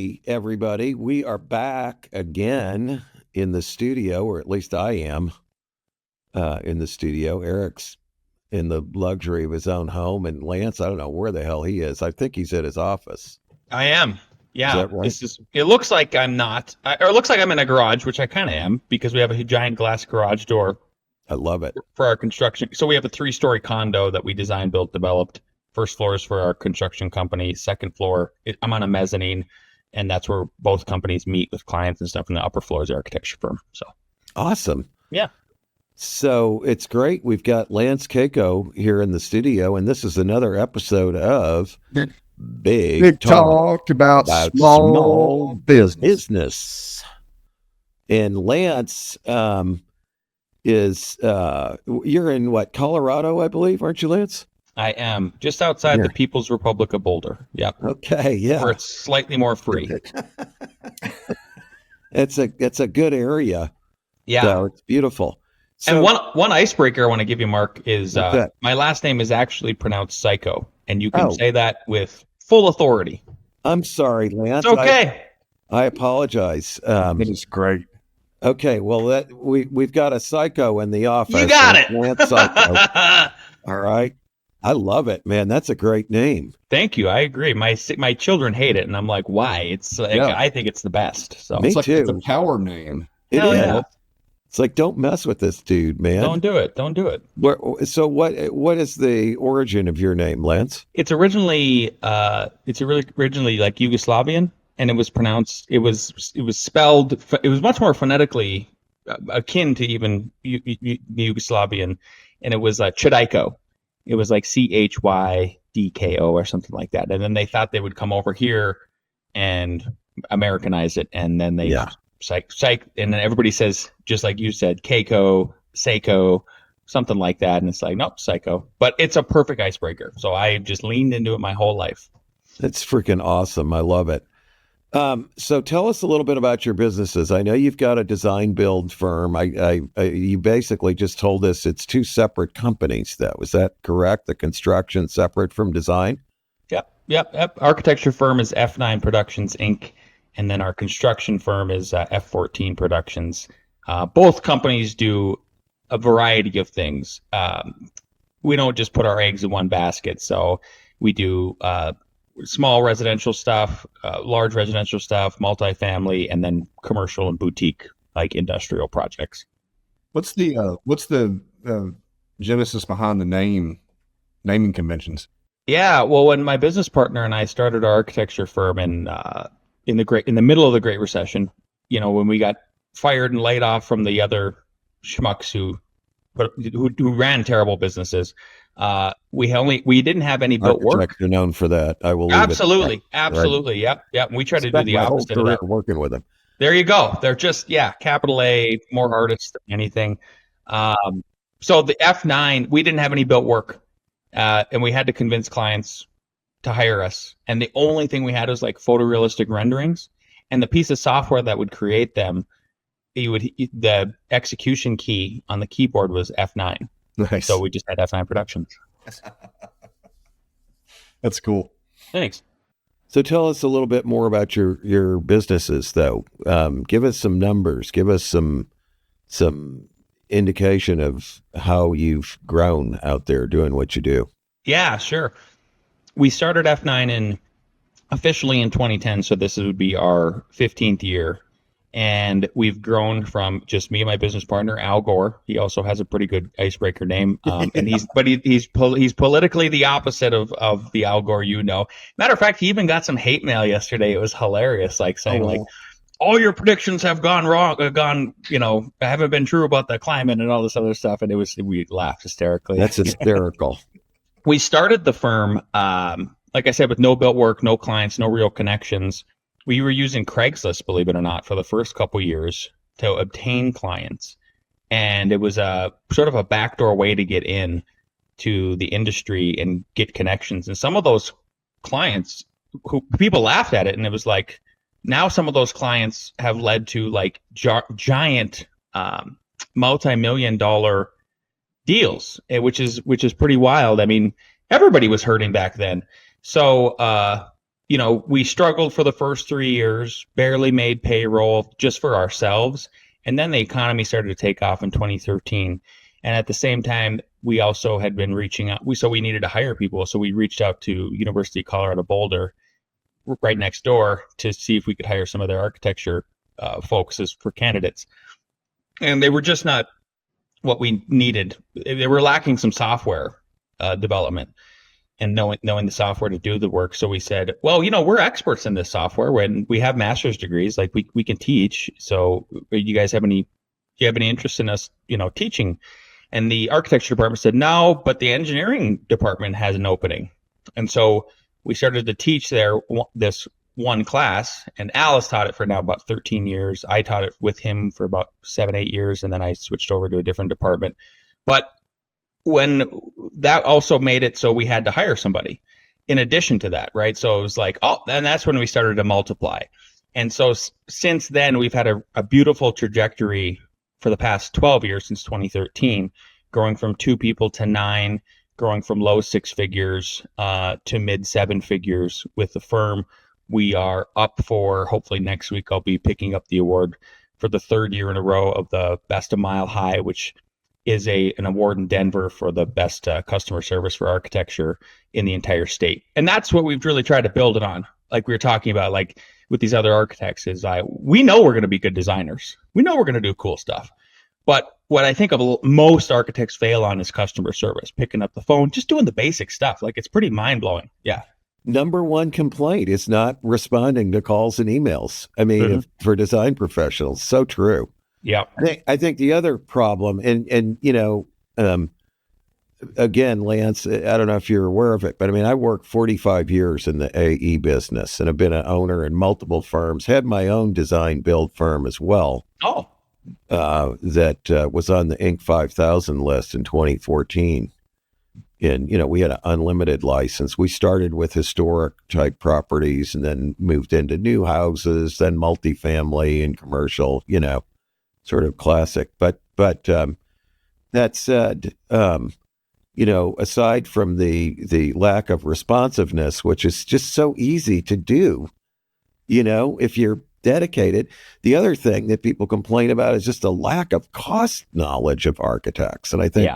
Hey, everybody. We are back again in the studio, or at least I am in the studio. Eric's in the luxury of his own home, and Lance, I don't know where the hell he is. I think he's at his office. I am. Is Yeah. that right? It looks like I'm not, or it looks like I'm in a garage, which I kind of am because we have a giant glass garage door I love it. for our construction. So we have a 3-story condo that we designed, built, developed. First floor is for our construction company. Second floor, I'm on a mezzanine, and that's where both companies meet with clients and stuff. And the upper floor is the architecture firm. So, Awesome. yeah. So it's great. We've got Lance Cayko here in the studio, and this is another episode of Big Talk about small business. And Lance is you're in what, Colorado, I believe, aren't you, Lance? I am just outside the People's Republic of Boulder. Yep. Okay, yeah. Where it's slightly more free. It's a good area. Yeah. So it's beautiful. So, and one icebreaker I want to give you, Mark, is my last name is actually pronounced Cayko, and you can say that with full authority. I'm sorry, Lance. It's okay. I apologize. It is great. Okay, well we've got a psycho in the office. You got it. Lance Psycho. All right. I love it, man. That's a great name. Thank you. I agree. My children hate it, and I'm like, why? It's like, I think it's the best. So Me too. It's a power name. It is. Yeah. It's like, don't mess with this dude, man. Don't do it. Don't do it. So what is the origin of your name, Lance? It's originally like Yugoslavian, and it was pronounced. It was spelled. It was much more phonetically akin to even Yugoslavian, and it was Chediko. It was like CHYDKO or something like that. And then they thought they would come over here and Americanize it, and then they psych, and then everybody says, just like you said, Cayko, Cayko, something like that, and it's like, nope, Psycho. But it's a perfect icebreaker, so I just leaned into it my whole life. That's freaking awesome. I love it. So tell us a little bit about your businesses. I know you've got a design build firm. You basically just told us it's two separate companies, though. Is that correct? The construction separate from design? Yep. Architecture firm is F9 Productions, Inc., and then our construction firm is F14 Productions. Both companies do a variety of things. We don't just put our eggs in one basket. So we do small residential stuff, large residential stuff, multifamily, and then commercial and boutique, like industrial projects. What's the genesis behind the naming conventions? Yeah, well, when my business partner and I started our architecture firm in the middle of the Great Recession, when we got fired and laid off from the other schmucks who ran terrible businesses, we didn't have any built work. You're known for that. I will leave absolutely, it absolutely, right. Yep. We try to do the opposite of that. Working with them. There you go. They're just capital A, more artists than anything. So the F9, we didn't have any built work, and we had to convince clients to hire us. And the only thing we had was like photorealistic renderings, and the piece of software that would create them, the execution key on the keyboard was F9. Nice. So we just had F9 Productions. That's cool. Thanks. So tell us a little bit more about your businesses, though. Give us some numbers. Give us some indication of how you've grown out there doing what you do. Yeah, sure. We started F9 officially in 2010, so this would be our 15th year. And we've grown from just me and my business partner, Al Gore. He also has a pretty good icebreaker name. And he's politically the opposite of the Al Gore, Matter of fact, he even got some hate mail yesterday. It was hilarious, like saying all your predictions have gone wrong, haven't been true about the climate and all this other stuff. And we laughed hysterically. That's hysterical. We started the firm, like I said, with no built work, no clients, no real connections. We were using Craigslist, believe it or not, for the first couple years to obtain clients. And it was a sort of a backdoor way to get in to the industry and get connections. And some of those clients, who people laughed at it, and it was like, now some of those clients have led to like giant multi-million-dollar deals, which is pretty wild. I mean, everybody was hurting back then. So, we struggled for the first 3 years, barely made payroll just for ourselves. And then the economy started to take off in 2013. And at the same time, we also had been reaching out. So we needed to hire people. So we reached out to University of Colorado Boulder, right next door, to see if we could hire some of their architecture folks as for candidates. And they were just not what we needed. They were lacking some software development and knowing the software to do the work. So we said, well, we're experts in this software. When we have master's degrees, like we can teach. So you guys do you have any interest in us, teaching? And the architecture department said, no, but the engineering department has an opening. And so we started to teach there this one class, and Alice taught it for now about 13 years. I taught it with him for about 7-8 years. And then I switched over to a different department. But when that also made it so we had to hire somebody in addition to that, right? So it was like, and that's when we started to multiply. And so since then, we've had a beautiful trajectory for the past 12 years, since 2013, growing from 2 people to 9, growing from low 6 figures to mid 7 figures with the firm. We are up for, hopefully next week, I'll be picking up the award for the 3rd year in a row of the Best of Mile High, which is an award in Denver for the best customer service for architecture in the entire state. And that's what we've really tried to build it on. Like we were talking about, like with these other architects, is we know we're going to be good designers. We know we're going to do cool stuff. But what I think most architects fail on is customer service, picking up the phone, just doing the basic stuff. Like, it's pretty mind blowing. Yeah. Number one complaint is not responding to calls and emails. I mean, for design professionals, so true. Yeah. I think the other problem, and again, Lance, I don't know if you're aware of it, but I mean, I worked 45 years in the AE business and have been an owner in multiple firms, had my own design build firm as well. Oh. That was on the Inc. 5000 list in 2014. And, we had an unlimited license. We started with historic type properties and then moved into new houses, then multifamily and commercial, sort of classic. But that said, aside from the lack of responsiveness, which is just so easy to do, if you're dedicated, the other thing that people complain about is just a lack of cost knowledge of architects. And I think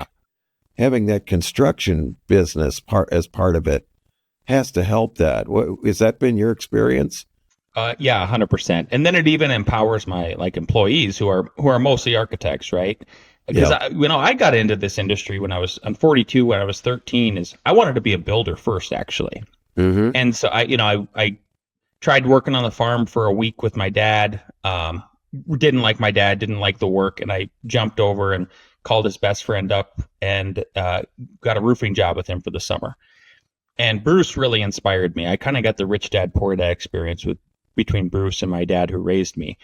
having that construction business as part of it has to help that. Has that been your experience? Yeah, 100%. And then it even empowers my employees who are mostly architects, right? Because I got into this industry I'm 42. When I was 13, I wanted to be a builder first, actually. Mm-hmm. And so I tried working on the farm for a week with my dad. Didn't like my dad, didn't like the work, and I jumped over and called his best friend up and got a roofing job with him for the summer. And Bruce really inspired me. I kind of got the rich dad, poor dad experience between Bruce and my dad, who raised me.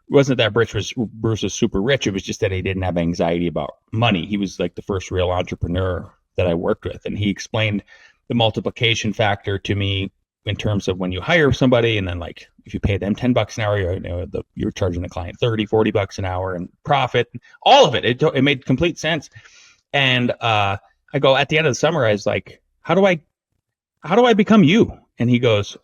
It wasn't that Bruce was super rich. It was just that he didn't have anxiety about money. He was like the first real entrepreneur that I worked with. And he explained the multiplication factor to me in terms of when you hire somebody, and then if you pay them $10 an hour, you're charging the client $30-$40 an hour, and profit, all of it. It made complete sense. And I go, at the end of the summer, I was like, how do I become you? And he goes,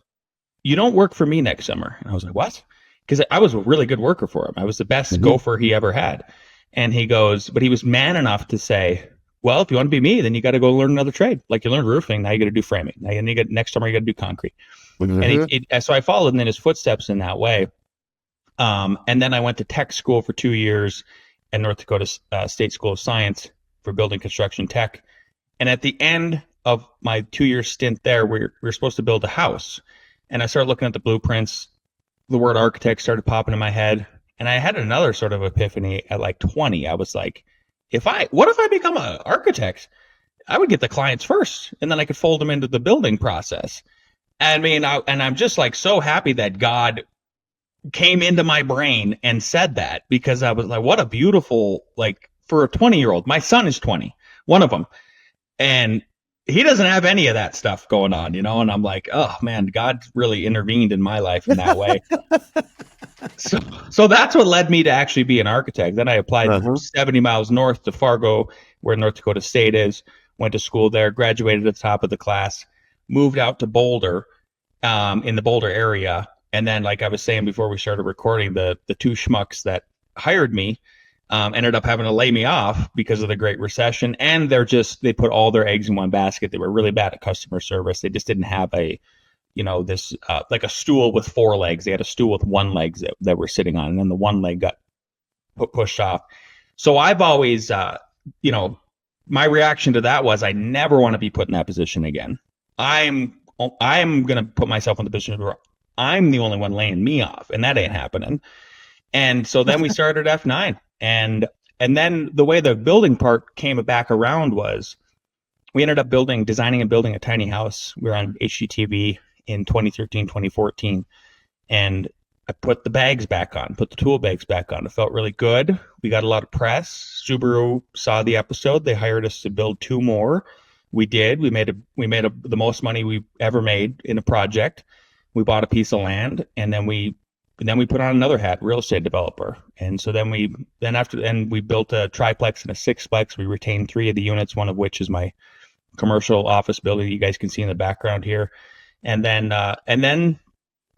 you don't work for me next summer. And I was like, what? Because I was a really good worker for him. I was the best gopher he ever had. And he goes, but he was man enough to say, well, if you want to be me, then you got to go learn another trade. Like, you learned roofing, now you got to do framing. Now next summer you got to do concrete. Mm-hmm. And so I followed in his footsteps in that way. And then I went to tech school for 2 years at North Dakota State School of Science for building construction tech. And at the end of my 2-year stint there, we were supposed to build a house. And I started looking at the blueprints. The word architect started popping in my head. And I had another sort of epiphany at 20. I was like, what if I become an architect? I would get the clients first, and then I could fold them into the building process. I mean, and I'm just so happy that God came into my brain and said that, because I was like, what a beautiful, for a 20-year-old, my son is 20, one of them. And he doesn't have any of that stuff going on, and I'm like, oh man, God really intervened in my life in that way. So that's what led me to actually be an architect. Then I applied 70 miles north to Fargo, where North Dakota State is, went to school there, graduated at the top of the class, moved out to Boulder, in the Boulder area. And then, like I was saying before we started recording, the two schmucks that hired me ended up having to lay me off because of the Great Recession. And they put all their eggs in one basket. They were really bad at customer service. They just didn't have this like a stool with four legs. They had a stool with one leg that we're sitting on, and then the one leg got pushed off. So I've always, my reaction to that was I never want to be put in that position again. I'm going to put myself in the position where I'm the only one laying me off, and that ain't happening. And so then we started F9, and then the way the building part came back around was we ended up designing and building a tiny house. We were on HGTV in 2013, 2014, and I put the tool bags back on. It felt really good. We got a lot of press. Subaru saw the episode. They hired us to build two more. We did. We made the most money we ever made in a project. We bought a piece of land, and then we put on another hat, real estate developer. And so then we built a triplex and a sixplex. We retained 3 of the units, one of which is my commercial office building you guys can see in the background here. And then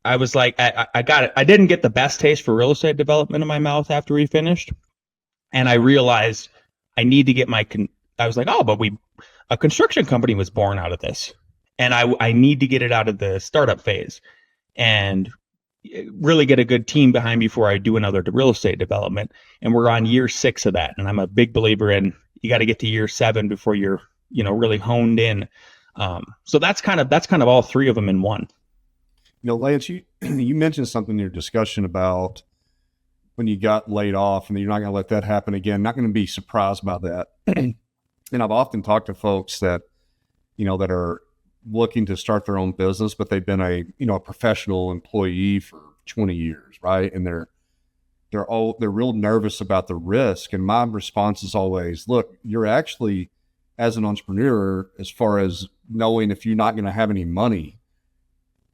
I was like, I got it. I didn't get the best taste for real estate development in my mouth after we finished. And I realized I need to get I was like, but a construction company was born out of this. And I need to get it out of the startup phase and really get a good team behind me before I do another real estate development. And we're on year 6 of that. And I'm a big believer in you got to get to year 7 before you're, really honed in. So that's kind of all 3 of them in one. Lance, you mentioned something in your discussion about when you got laid off, and you're not going to let that happen again. Not going to be surprised by that. And I've often talked to folks that, that are looking to start their own business, but they've been a professional employee for 20 years, right? And they're real nervous about the risk. And my response is always, look, you're actually, as an entrepreneur, as far as knowing if you're not going to have any money,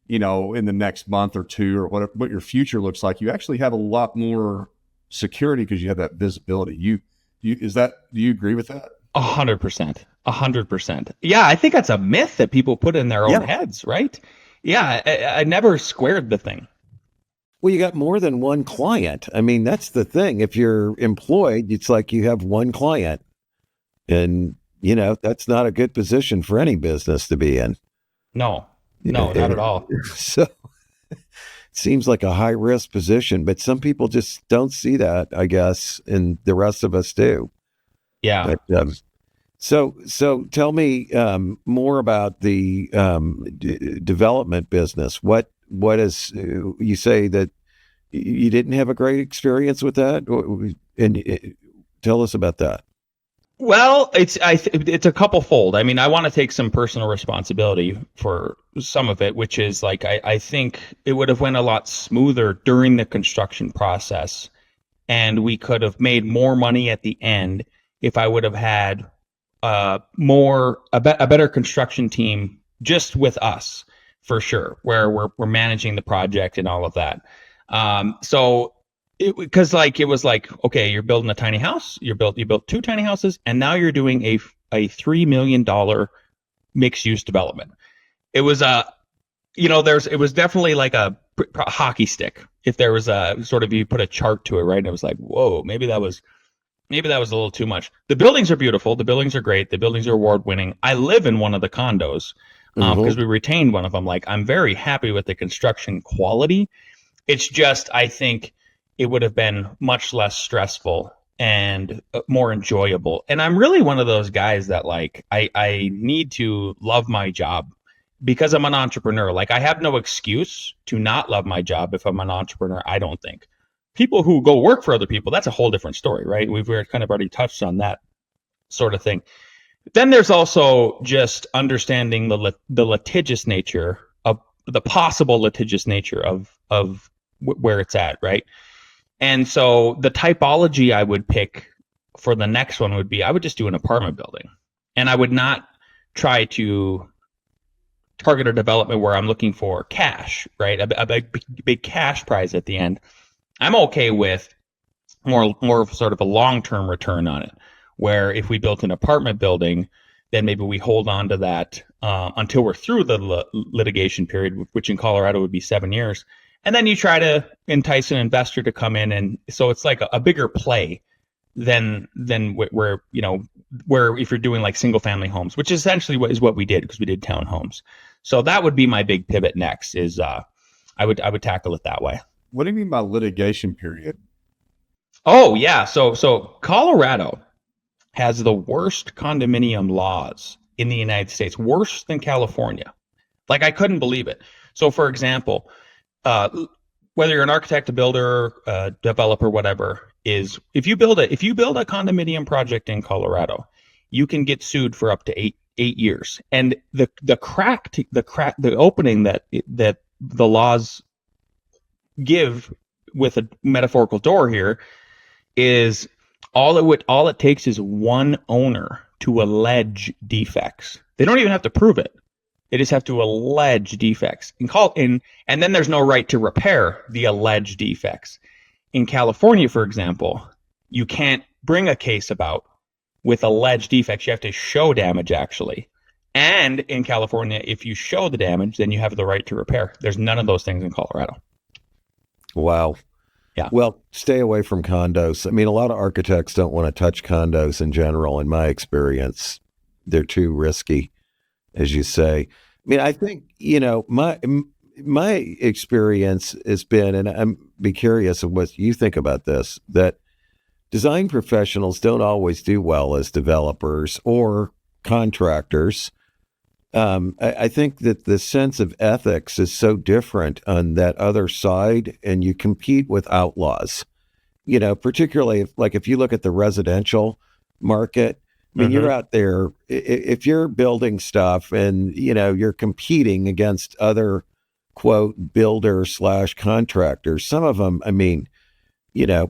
in the next month or 2 or what your future looks like, you actually have a lot more security because you have that visibility. Do you agree with that? 100%. 100%. Yeah, I think that's a myth that people put in their own heads, right? Yeah, I never squared the thing. Well, you got more than one client. I mean, that's the thing. If you're employed, it's like you have one client. And, that's not a good position for any business to be in. No, not at all. So it seems like a high risk position, but some people just don't see that, I guess, and the rest of us do. Yeah. But, so tell me more about the development business. What is, you say that you didn't have a great experience with that? And tell us about that. Well, it's a couple fold. I mean, I want to take some personal responsibility for some of it, which is like I think it would have went a lot smoother during the construction process, and we could have made more money at the end if I would have had a better construction team just with us, for sure, where we're managing the project and all of that. So. Because it was like, okay, you're building a tiny house. You built 2 tiny houses, and now you're doing a $3 million mixed use development. It was it was definitely like a hockey stick. If there was a sort of, you put a chart to it, right? And it was like, whoa, maybe that was a little too much. The buildings are beautiful. The buildings are great. The buildings are award winning. I live in one of the condos because we retained one of them. Like, I'm very happy with the construction quality. It's just, I think it would have been much less stressful and more enjoyable. And I'm really one of those guys that like, I need to love my job because I'm an entrepreneur. Like, I have no excuse to not love my job if I'm an entrepreneur, I don't think. People who go work for other people, that's a whole different story, right? We've kind of already touched on that sort of thing. Then there's also just understanding the litigious nature of the possible litigious nature of where it's at, right? And so the typology I would pick for the next one would be, I would just do an apartment building, and I would not try to target a development where I'm looking for cash, right? A big cash prize at the end. I'm okay with more of sort of a long-term return on it, where if we built an apartment building, then maybe we hold on to that until we're through the litigation period, which in Colorado would be 7 years. And then you try to entice an investor to come in. And so it's like a bigger play than where, where if you're doing like single family homes, which essentially is what we did, because we did townhomes. So that would be my big pivot next is I would tackle it that way. What do you mean by litigation period? Oh yeah. So Colorado has the worst condominium laws in the United States, worse than California. Like I couldn't believe it. So for example, whether you're an architect, a builder, a developer, whatever, is if you build a condominium project in Colorado, you can get sued for up to eight years. And the opening that the laws give with a metaphorical door here is all it takes is one owner to allege defects. They don't even have to prove it. They just have to allege defects and then there's no right to repair the alleged defects. In California, for example, you can't bring a case about with alleged defects. You have to show damage actually. And in California, if you show the damage, then you have the right to repair. There's none of those things in Colorado. Wow. Yeah. Well, stay away from condos. I mean, a lot of architects don't want to touch condos in general, in my experience. They're too risky, as you say. I mean, I think, my experience has been, and I'm be curious of what you think about this, that design professionals don't always do well as developers or contractors. I think that the sense of ethics is so different on that other side, and you compete with outlaws, particularly if you look at the residential market. I mean, you're out there, if you're building stuff and, you're competing against other, quote, builder/contractors. Some of them, I mean,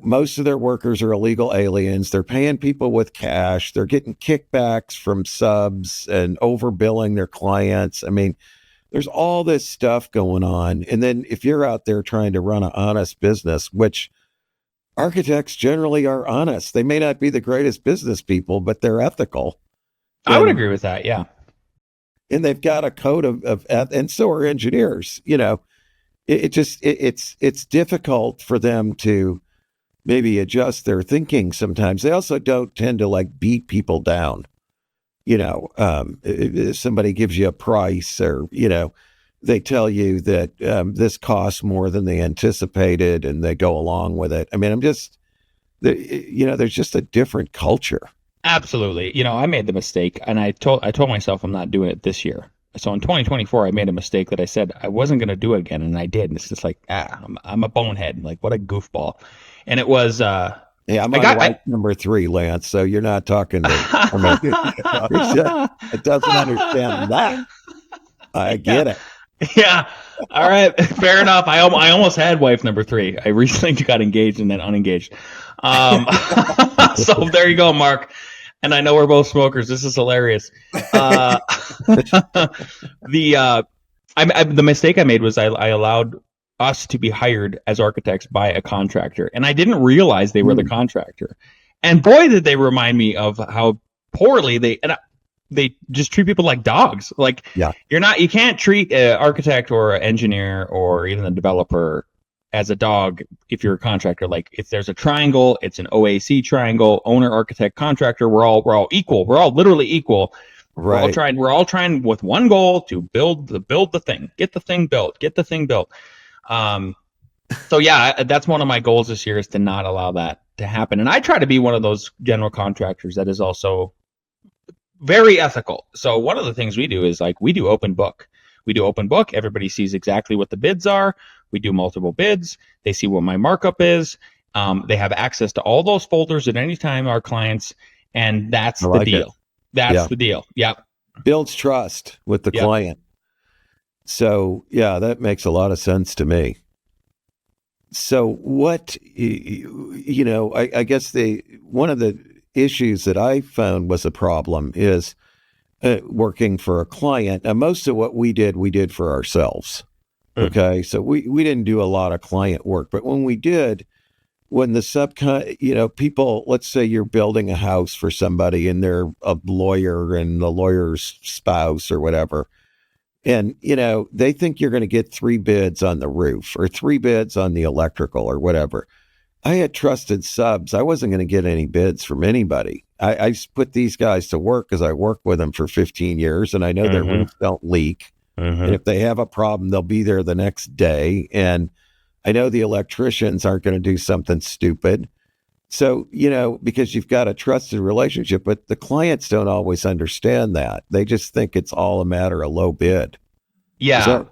most of their workers are illegal aliens. They're paying people with cash. They're getting kickbacks from subs and overbilling their clients. I mean, there's all this stuff going on. And then if you're out there trying to run an honest business, which architects generally are honest, they may not be the greatest business people, but they're ethical. I would agree with that. Yeah. And they've got a code of and so are engineers. It's difficult for them to maybe adjust their thinking sometimes. They also don't tend to beat people down. If somebody gives you a price or, they tell you that this costs more than they anticipated and they go along with it. I mean, there's just a different culture. Absolutely. I made the mistake and I told myself I'm not doing it this year. So in 2024, I made a mistake that I said I wasn't going to do it again. And I did. And it's just like, I'm a bonehead. Like, what a goofball. And it was, I'm on wife number 3, Lance. So you're not talking to, it doesn't understand that. I get it. Yeah. All right. Fair enough. I almost had wife number 3. I recently got engaged and then unengaged. So there you go, Mark. And I know we're both smokers. This is hilarious. The mistake I made was I allowed us to be hired as architects by a contractor, and I didn't realize they were the contractor. And boy, did they remind me of how poorly they just treat people like dogs. Like, you can't treat an architect or an engineer or even a developer as a dog if you're a contractor. Like, if there's a triangle, it's an OAC triangle: owner, architect, contractor. We're all equal. We're all literally equal. Right. We're all trying with one goal to build the thing, get the thing built. So yeah, that's one of my goals this year, is to not allow that to happen. And I try to be one of those general contractors that is also very ethical. So one of the things we do is we do open book. Everybody sees exactly what the bids are. We do multiple bids. They see what my markup is. They have access to all those folders at any time, our clients. And that's the deal. That's the deal. Yep. Builds trust with the client. So yeah, that makes a lot of sense to me. So what, I guess one of the issues that I found was a problem is working for a client. Now, most of what we did for ourselves. Okay. So we didn't do a lot of client work, but when we did, when the people, let's say you're building a house for somebody and they're a lawyer and the lawyer's spouse or whatever. And, they think you're going to get 3 bids on the roof or 3 bids on the electrical or whatever. I had trusted subs. I wasn't going to get any bids from anybody. I put these guys to work because I worked with them for 15 years and I know their roofs don't leak. And if they have a problem, they'll be there the next day. And I know the electricians aren't going to do something stupid. So, because you've got a trusted relationship, but the clients don't always understand that. They just think it's all a matter of low bid. Yeah. Is that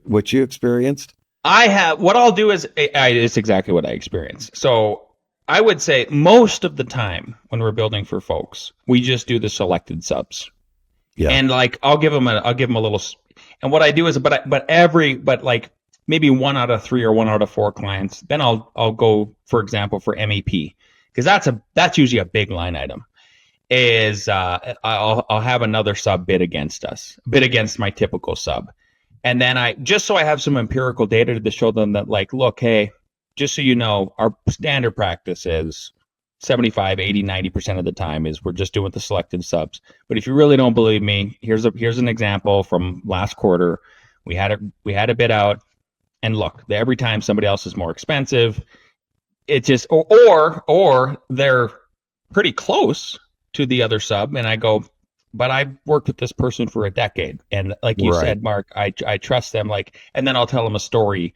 what you experienced? What I'll do is, it's exactly what I experienced. So I would say most of the time when we're building for folks, we just do the selected subs. Yeah. And like, I'll give them a little, and what I do is, but like maybe 1 out of 3 or 1 out of 4 clients, then I'll go, for example, for MEP, because that's usually a big line item. Is I'll have another sub bid against my typical sub. And then just so I have some empirical data to show them that, like, look, hey, just so you know, our standard practice is 75, 80, 90% of the time is we're just doing the selected subs. But if you really don't believe me, here's an example from last quarter. We had a bid out, and look, every time somebody else is more expensive, it just or they're pretty close to the other sub, and I go, but I worked with this person for a decade, and like you said, Mark, I trust them. Like, and then I'll tell them a story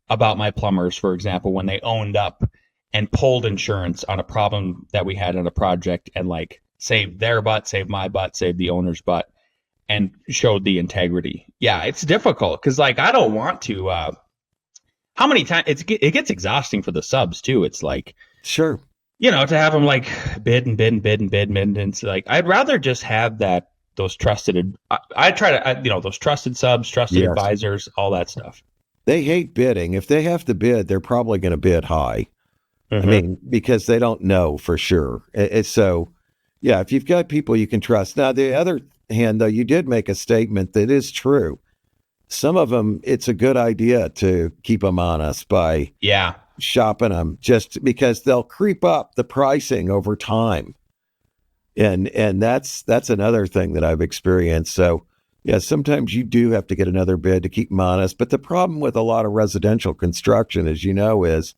about my plumbers, for example, when they owned up and pulled insurance on a problem that we had on a project, and like saved their butt, saved my butt, saved the owner's butt, and showed the integrity. Yeah, it's difficult because, like, I don't want to. How many times it gets exhausting for the subs too? It's like, sure. To have them like bid and bid and bid and bid and it's like, I'd rather just have those trusted. I try to, those trusted subs, trusted advisors, all that stuff. They hate bidding. If they have to bid, they're probably going to bid high. I mean, because they don't know for sure. So, yeah, if you've got people you can trust. Now, the other hand, though, you did make a statement that is true. Some of them, it's a good idea to keep them honest by shopping them, just because they'll creep up the pricing over time. And that's another thing that I've experienced. So, yeah, sometimes you do have to get another bid to keep them honest. But the problem with a lot of residential construction, as you know, is,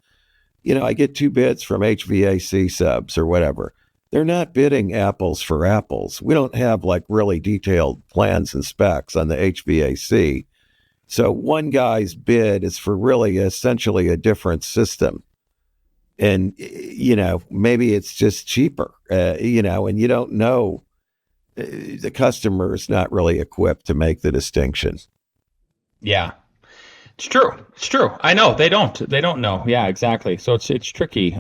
I get 2 bids from HVAC subs or whatever. They're not bidding apples for apples. We don't have like really detailed plans and specs on the HVAC. So one guy's bid is for really essentially a different system. And, maybe it's just cheaper, and you don't know. The customer is not really equipped to make the distinction. Yeah, it's true. I know they don't know. Yeah, exactly. So it's tricky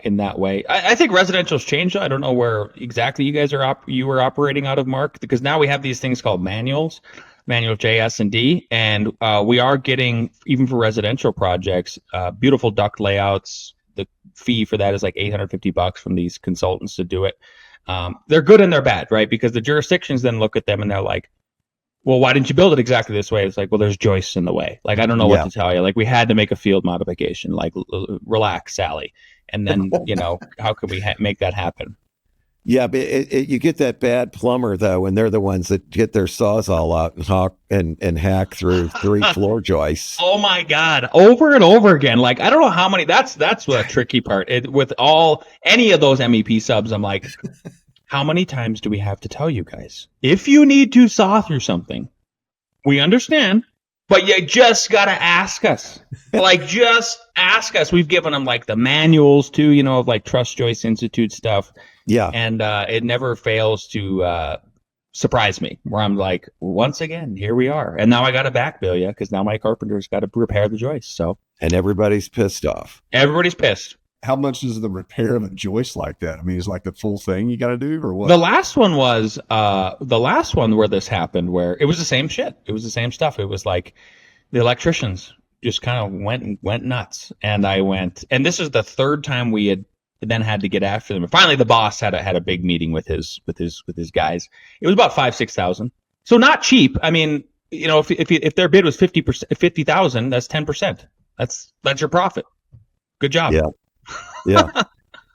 in that way. I think residential's changed. I don't know where exactly you guys you were operating out of, Mark, because now we have these things called manual J, S, and D, and we are getting, even for residential projects, beautiful duct layouts. The fee for that is like $850 from these consultants to do it. They're good and they're bad, right? Because the jurisdictions then look at them and they're like, well, why didn't you build it exactly this way? It's like, well, there's joists in the way. Like, I don't know what to tell you. Like, we had to make a field modification. Like, relax, Sally. And then, how can we make that happen? Yeah, but you get that bad plumber, though, and they're the ones that get their sawzall out and hack through 3 floor joists. Oh, my God. Over and over again. Like, I don't know how many. That's the tricky part. With any of those MEP subs, I'm like, how many times do we have to tell you guys? If you need to saw through something, we understand, but you just got to ask us. Like, just ask us. We've given them, like, the manuals, too, of, like, Trust Joist Institute stuff. Yeah. And it never fails to surprise me, where I'm like, once again, here we are. And now I got to back bill you, because now my carpenter's got to repair the joist. So, and everybody's pissed off. Everybody's pissed. How much is the repair of a joist like that? I mean, is like the full thing you got to do, or what? The last one was where this happened, where it was the same shit. It was the same stuff. It was like the electricians just kind of went nuts. And I went, and this is the 3rd time we had then had to get after them. And finally, the boss had a big meeting with his guys. It was about $5,000-6,000, so not cheap. I mean, if their bid was $50,000, that's 10%. That's your profit. Good job. Yeah. Yeah.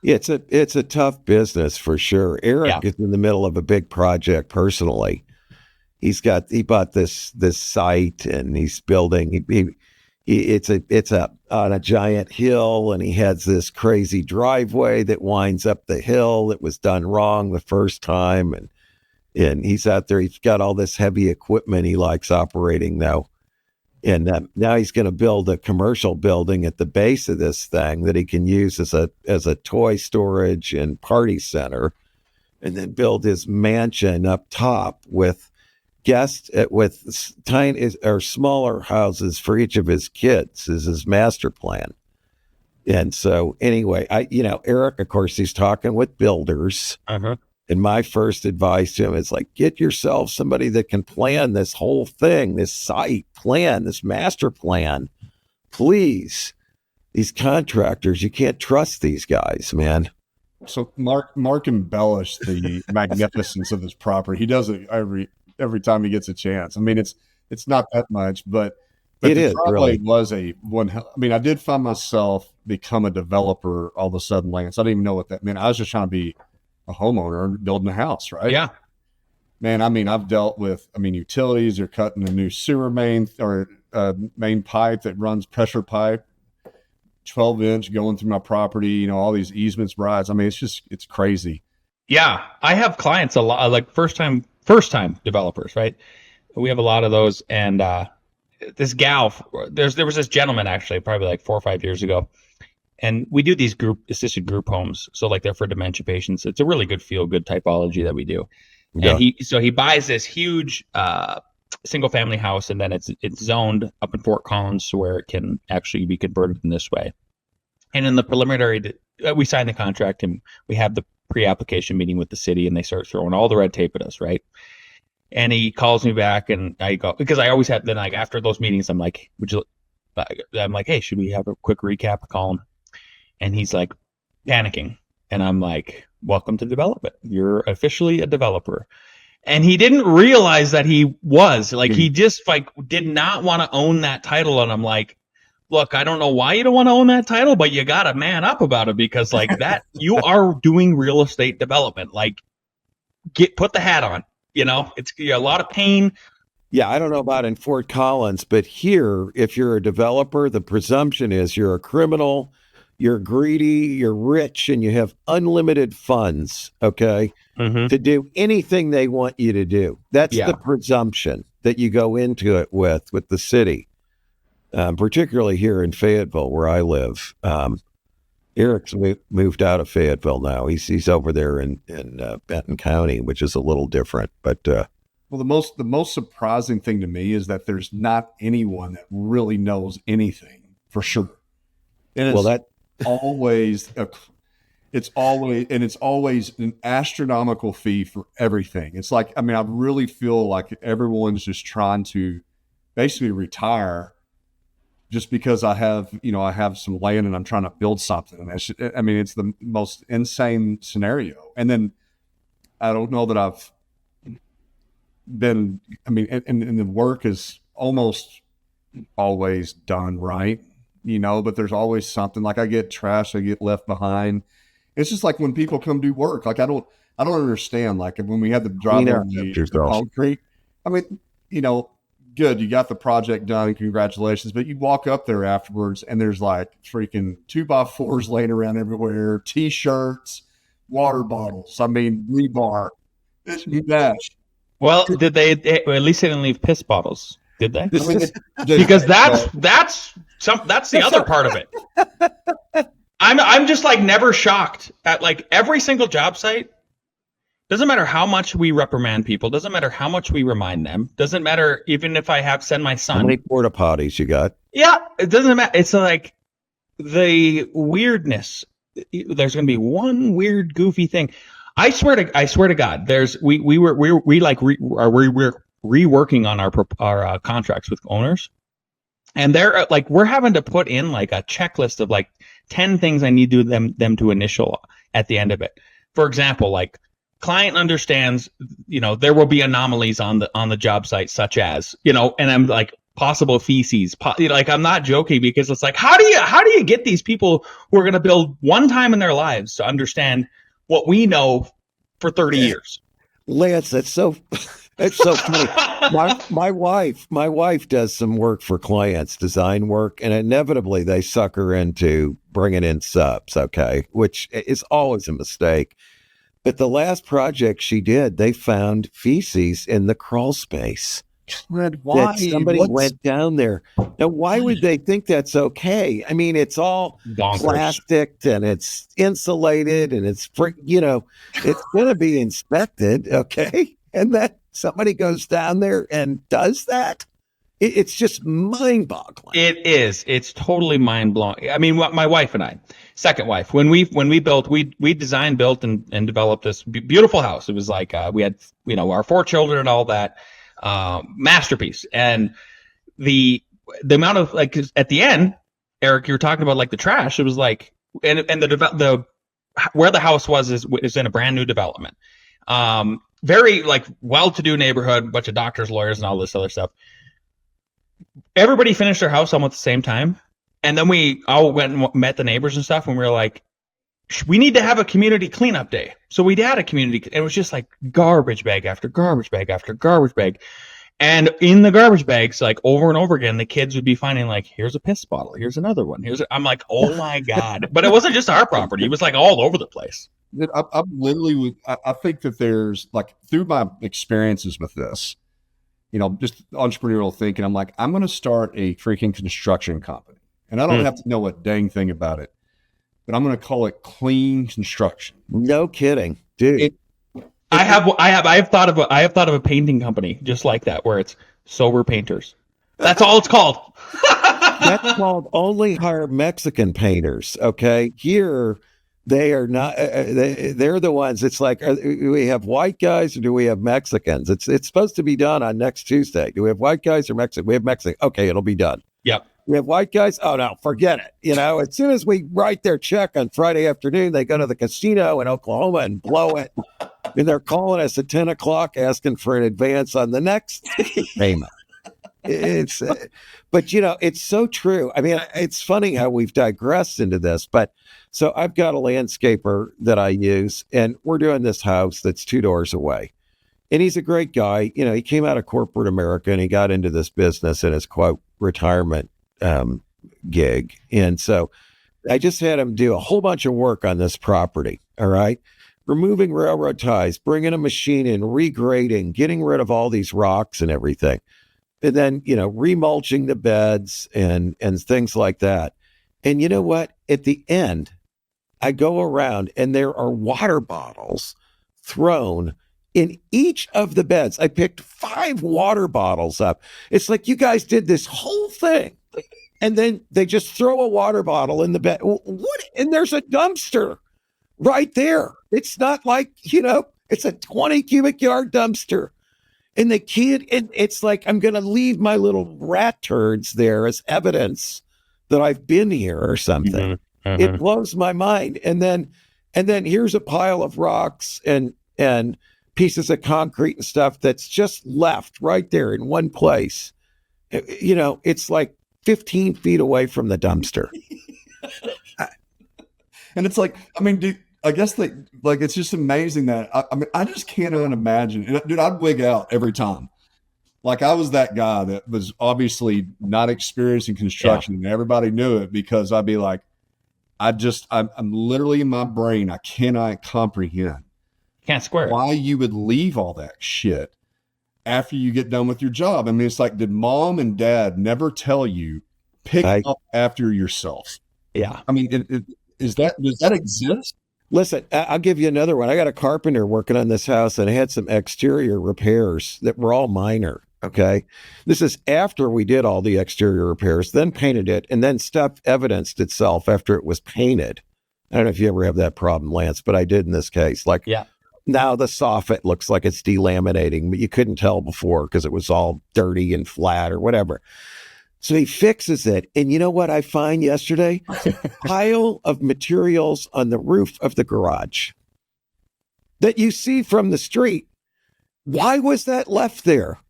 It's a tough business for sure. Eric Yeah. is in the middle of a big project personally. He bought this site and he's building it's on a giant hill, and he has this crazy driveway that winds up the hill that was done wrong the first time, and he's out there, he's got all this heavy equipment he likes operating now. And now he's going to build a commercial building at the base of this thing that he can use as a toy storage and party center, and then build his mansion up top with tiny or smaller houses for each of his kids is his master plan. And so anyway, Eric, of course, he's talking with builders. Uh-huh. And my first advice to him is like, get yourself somebody that can plan this whole thing, this site plan, this master plan. Please, these contractors, you can't trust these guys, man. So Mark embellished the magnificence of his property. He does it every time he gets a chance. I mean, it's not that much, but It the is driveway really. was a one. I mean, I did find myself become a developer all of a sudden, Lance. I didn't even know what that meant. I was just trying to be a homeowner and building a house, right? Yeah. Man, I mean, I've dealt with, utilities. You're cutting a new sewer main or main pipe that runs pressure pipe, 12-inch going through my property, all these easements, rides. I mean, it's crazy. Yeah. I have clients a lot, like first time developers, right? We have a lot of those. And this gal, there was this gentleman actually, probably like 4 or 5 years ago. And we do these assisted group homes. So like they're for dementia patients. It's a really good good typology that we do. Yeah. And he buys this huge single family house, and then it's zoned up in Fort Collins where it can actually be converted in this way. And in the preliminary, we sign the contract and we have the pre-application meeting with the city, and they start throwing all the red tape at us, right? And he calls me back, and I go, because I always have, then like after those meetings, I'm like, hey, should we have a quick recap? Call him. And he's like panicking. And I'm like, welcome to development. You're officially a developer. And he didn't realize that he was like, he just like did not want to own that title. And I'm like, look, I don't know why you don't want to own that title, but you got to man up about it, because like that, you are doing real estate development. Like put the hat on, it's a lot of pain. Yeah, I don't know about in Fort Collins, but here, if you're a developer, the presumption is you're a criminal, you're greedy, you're rich, and you have unlimited funds, okay, to do anything they want you to do. That's the presumption that you go into it with the city, particularly here in Fayetteville, where I live. Eric's moved out of Fayetteville now. He's over there in Benton County, which is a little different. But well, the most surprising thing to me is that there's not anyone that really knows anything for sure. And it's always an astronomical fee for everything. It's like, I really feel like everyone's just trying to basically retire just because I have some land and I'm trying to build something. And it's the most insane scenario. And then I don't know that I've been, and the work is almost always done right, but there's always something. Like I get trash, I get left behind. It's just like when people come do work, like I don't understand. Like when we had the driveway, the concrete, good, you got the project done, congratulations. But you walk up there afterwards and there's like freaking 2x4s laying around everywhere, t-shirts, water bottles, rebar, mesh. Well, did they at least they didn't leave piss bottles, did they? Because that's the other part of it. I'm just like never shocked at like every single job site. Doesn't matter how much we reprimand people. Doesn't matter how much we remind them. Doesn't matter even if I send my son. How many porta potties you got? Yeah, it doesn't matter. It's like the weirdness. There's going to be one weird, goofy thing. I swear to God, we're reworking on our contracts with owners, and they're like, we're having to put in like a checklist of like 10 things I need them to initial at the end of it. For example, like client understands, there will be anomalies on the job site, such as, and I'm like, possible feces. Like, I'm not joking, because it's like, how do you get these people who are going to build one time in their lives to understand what we know for 30 years? Lance, that's so it's so funny. My wife does some work for clients, design work, and inevitably they suck her into bringing in subs, okay, which is always a mistake. But the last project she did, they found feces in the crawl space. Why? That somebody went down there. Now, why would they think that's okay? I mean, it's all Bonkers. plastic and it's insulated and it's it's going to be inspected, okay? And that somebody goes down there and does that. It's just mind-boggling. It is. It's totally mind-blowing. I mean, my wife and I, second wife, when we built, we designed, built, and developed this beautiful house. It was like, we had, our 4 children and all that, masterpiece. And the amount of, like, at the end, Eric, you were talking about, like, the trash. It was like, and the where the house was is in a brand new development. Very, like, well-to-do neighborhood, bunch of doctors, lawyers, and all this other stuff. Everybody finished their house almost at the same time. And then we all went and met the neighbors and stuff. And we were like, we need to have a community cleanup day. So we had a community. It was just like garbage bag after garbage bag after garbage bag. And in the garbage bags, like, over and over again, the kids would be finding, like, here's a piss bottle. Here's another one. I'm like, oh my God. But it wasn't just our property. It was like all over the place. I'm literally, I think that there's, like, through my experiences with this, just entrepreneurial thinking, I'm like, I'm going to start a freaking construction company. And I don't have to know a dang thing about it, but I'm going to call it clean construction. No kidding, dude. I have thought of a painting company just like that, where it's sober painters. That's all it's called. That's called only hire Mexican painters. Okay, here they are not. They're the ones. It's like, do we have white guys or do we have Mexicans? It's supposed to be done on next Tuesday. Do we have white guys or Mexican? We have Mexican. Okay, it'll be done. Yep. We have white guys. Oh no, forget it. As soon as we write their check on Friday afternoon, they go to the casino in Oklahoma and blow it. And they're calling us at 10 o'clock asking for an advance on the next payment. It's, but it's so true. I mean, it's funny how we've digressed into this, but so I've got a landscaper that I use, and we're doing this house that's 2 doors away. And he's a great guy. He came out of corporate America and he got into this business in his quote retirement gig. And so I just had him do a whole bunch of work on this property. All right. Removing railroad ties, bringing a machine in, regrading, getting rid of all these rocks and everything. And then, remulching the beds and things like that. And you know what? At the end, I go around and there are water bottles thrown in each of the beds. I picked 5 water bottles up. It's like, you guys did this whole thing. And then they just throw a water bottle in the bed. What? And there's a dumpster right there. It's not like, it's a 20 cubic yard dumpster. And the kid, it's like, I'm going to leave my little rat turds there as evidence that I've been here or something. It blows my mind. And then here's a pile of rocks and pieces of concrete and stuff that's just left right there in one place. It's like 15 feet away from the dumpster. And it's like, I mean, dude, I guess it's just amazing that I just can't imagine. Dude, I'd wig out every time. Like, I was that guy that was obviously not experienced in construction, and everybody knew it, because I'd be like, I'm literally in my brain, I cannot comprehend. Can't square it. Why you would leave all that shit after you get done with your job. I mean, it's like, did mom and dad never tell you pick up after yourself? Yeah. I mean, does that exist? Listen, I'll give you another one. I got a carpenter working on this house, and I had some exterior repairs that were all minor. Okay. This is after we did all the exterior repairs, then painted it, and then stuff evidenced itself after it was painted. I don't know if you ever have that problem, Lance, but I did in this case. Like, now the soffit looks like it's delaminating, but you couldn't tell before because it was all dirty and flat or whatever. So he fixes it. And you know what I find yesterday? A pile of materials on the roof of the garage that you see from the street. Why was that left there?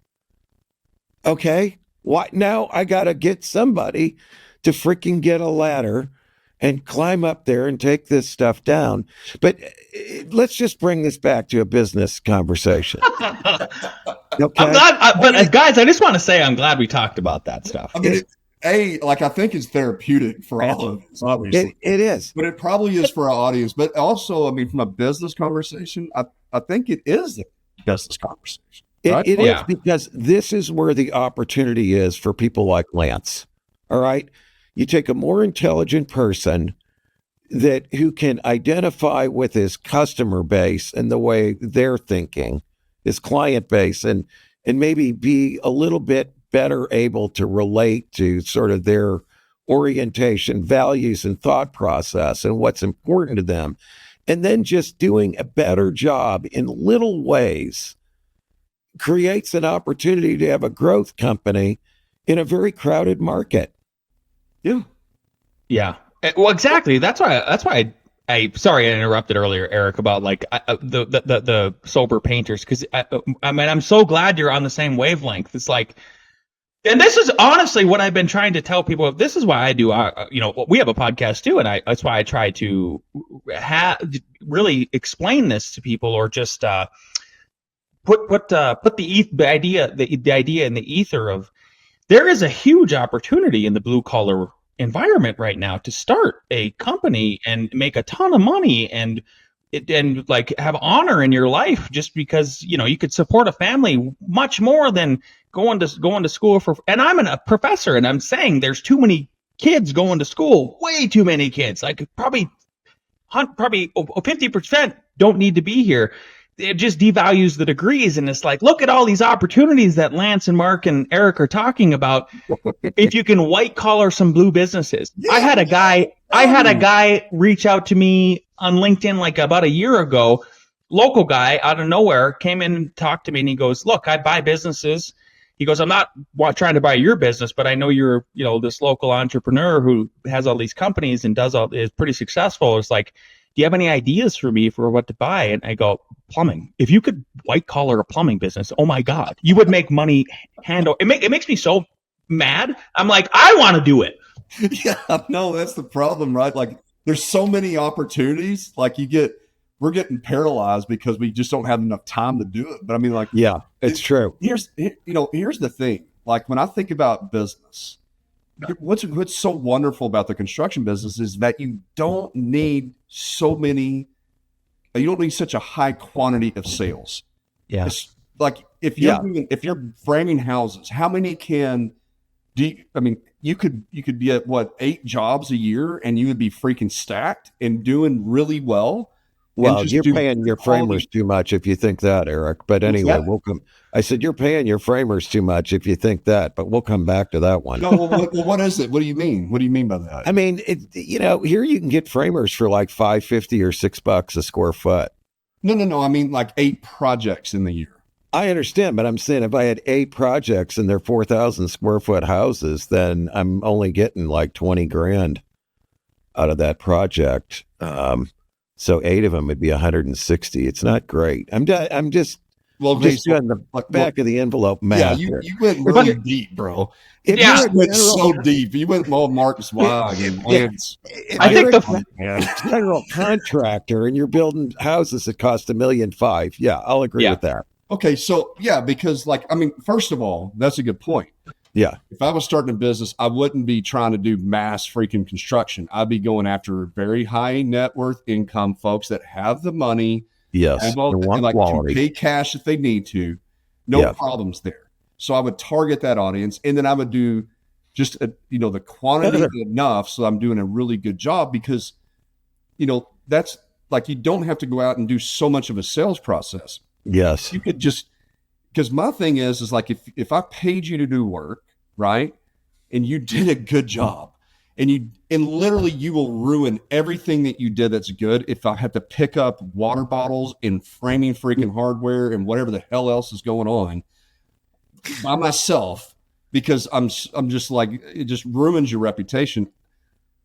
Okay. Why now I gotta get somebody to freaking get a ladder and climb up there and take this stuff down. But let's just bring this back to a business conversation. I'm Okay. glad, but guys, I just want to say I'm glad we talked about that stuff. I mean, like I think it's therapeutic for all of us, obviously. It is. But it probably is for our audience. But also, I mean, from a business conversation, I think it is a business conversation. Right? It is Yeah. because this is where the opportunity is for people like Lance. All right. You take a more intelligent person who can identify with his customer base and the way they're thinking, his client base, and maybe be a little bit better able to relate to sort of their orientation, values, and thought process and what's important to them. And then just doing a better job in little ways creates an opportunity to have a growth company in a very crowded market. Yeah. Yeah. Well, exactly. That's why I sorry I interrupted earlier, Eric, about like the sober painters, because I mean I'm so glad you're on the same wavelength. It's like, and this is honestly what I've been trying to tell people. This is why I do. We have a podcast too, and that's why I try to really explain this to people, or just put the idea in the ether of, there is a huge opportunity in the blue collar environment right now to start a company and make a ton of money and like have honor in your life, just because you could support a family much more than going to school for. And I'm a professor, and I'm saying there's too many kids going to school, way too many kids. Like probably 50% don't need to be here. It just devalues the degrees, and it's like, look at all these opportunities that Lance and Mark and Eric are talking about. If you can white collar some blue businesses. Yeah. I had a guy reach out to me on LinkedIn like about a year ago. Local guy out of nowhere came in and talked to me, and he goes, look, I buy businesses. He goes, I'm not trying to buy your business, but I know you're, this local entrepreneur who has all these companies and is pretty successful. It's like, do you have any ideas for me for what to buy? And I go, plumbing. If you could white collar a plumbing business, oh my God, you would make money. It makes me so mad. I'm like, I want to do it. Yeah, no, that's the problem, right? Like, there's so many opportunities. Like, we're getting paralyzed because we just don't have enough time to do it. But I mean, like, yeah, it's true. Here's the thing. Like, when I think about business, what's so wonderful about the construction business is that you don't need such a high quantity of sales. Yeah. It's like if you're framing houses, how many you could be at 8 jobs a year, and you would be freaking stacked and doing really well. Well, you're paying your framers too much if you think that, Eric. But anyway, we'll come. I said you're paying your framers too much if you think that, but we'll come back to that one. No, what is it? What do you mean? What do you mean by that? I mean, here you can get framers for like $5.50 or $6 a square foot. No. I mean, like 8 projects in the year. I understand, but I'm saying if I had 8 projects and they're 4,000 square foot houses, then I'm only getting like 20 grand out of that project. So 8 of them would be 160. It's not great. I'm just doing the back of the envelope math. Yeah, you went really deep, bro. You went so deep. You went all Marcus Wag and Lance. I think the general contractor, and you're building houses that cost $1.5 million. Yeah, I'll agree with that. Okay, so because first of all, that's a good point. Yeah. If I was starting a business, I wouldn't be trying to do mass freaking construction. I'd be going after very high net worth income folks that have the money. Yes. To pay cash if they need to. No problems there. So I would target that audience, and then I would do just the quantity enough so I'm doing a really good job, because that's like, you don't have to go out and do so much of a sales process. Yes. You could just, because my thing is like, if I paid you to do work, right, and you did a good job, and literally you will ruin everything that you did that's good if I have to pick up water bottles and framing freaking hardware and whatever the hell else is going on by myself, because I'm just like, it just ruins your reputation.